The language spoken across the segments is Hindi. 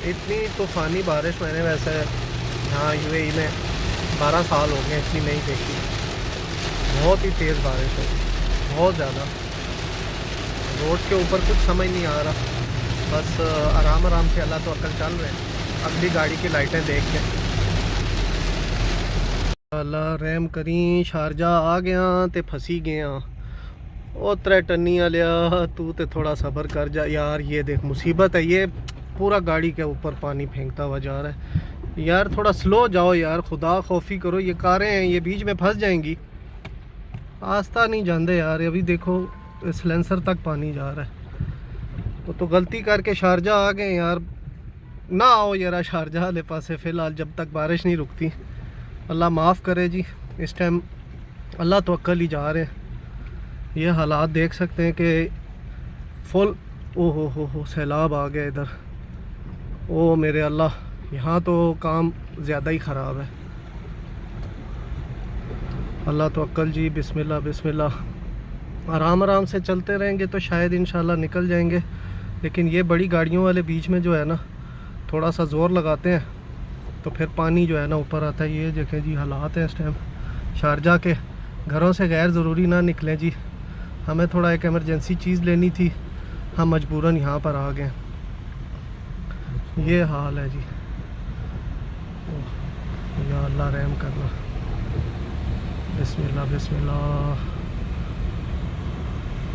इतनी तूफ़ानी बारिश मैंने वैसे यहाँ यूएई में 12 साल हो गए इतनी नहीं देखी। बहुत ही तेज़ बारिश है, बहुत ज़्यादा। रोड के ऊपर कुछ समझ नहीं आ रहा, बस आराम आराम से अल्लाह तो अकल चल रहे हैं अगली गाड़ी की लाइटें देख के। अल्लाह रहम करी, शारजा आ गया ते फंसी गया। ओ त्रै टन्नी वालिया तू तो थोड़ा सब्र कर जा यार। ये देख मुसीबत है, ये पूरा गाड़ी के ऊपर पानी फेंकता हुआ जा रहा है। यार थोड़ा स्लो जाओ यार, खुदा खौफी करो, ये कारें हैं ये बीच में फंस जाएंगी। आस्ता नहीं जाते यार, अभी देखो सिलेंसर तक पानी जा रहा है। तो गलती करके शारजा आ गए यार। ना आओ यार शारजा वाले पासे फ़िलहाल जब तक बारिश नहीं रुकती। अल्लाह माफ़ करे जी, इस टाइम अल्लाह तो अक्ल ही जा रहे हैं। ये हालात देख सकते हैं कि फुल ओ हो सैलाब आ गया इधर। ओ मेरे अल्लाह, यहाँ तो काम ज़्यादा ही ख़राब है। अल्लाह तो अक्ल जी, बिस्मिल्लाह बिस्मिल्लाह। आराम आराम से चलते रहेंगे तो शायद इंशाल्लाह निकल जाएंगे, लेकिन ये बड़ी गाड़ियों वाले बीच में जो है ना थोड़ा सा ज़ोर लगाते हैं तो फिर पानी जो है ना ऊपर आता है। ये देखें जी हालात हैं इस टाइम शारजा के। घरों से गैर ज़रूरी ना निकलें जी, हमें थोड़ा एक इमरजेंसी चीज़ लेनी थी, हम मजबूरन यहाँ पर आ गए। ये हाल है जी। या अल्लाह रहम करना, बिस्मिल्लाह बिस्मिल्लाह।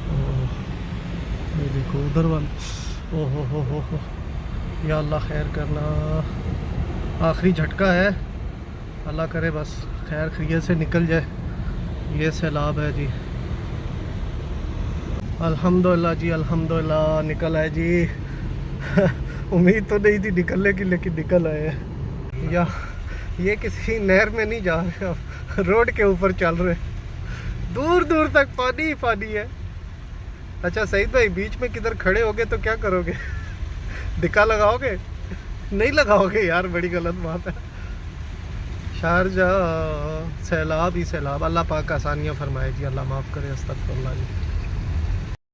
ओह ये देखो उधर वाले, ओह हो, या अल्लाह खैर करना। आखिरी झटका है, अल्लाह करे बस खैर खैरियत से निकल जाए। ये सैलाब है जी। अल्हम्दुलिल्लाह जी, अल्हम्दुलिल्लाह निकल आए जी। उम्मीद तो नहीं थी निकलने की, लेकिन निकल आए हैं। या ये किसी नहर में नहीं जा रहे, रोड के ऊपर चल रहे, दूर दूर तक पानी ही पानी है। अच्छा सईद भाई, बीच में किधर खड़े होगे तो क्या करोगे? धिक्का लगाओगे? नहीं लगाओगे यार, बड़ी गलत बात है। शारजा सैलाब ही सैलाब। अल्लाह पाक आसानियाँ फरमाए जी, अल्लाह माफ़ करे। अस्तगफुरुल्लाह जी।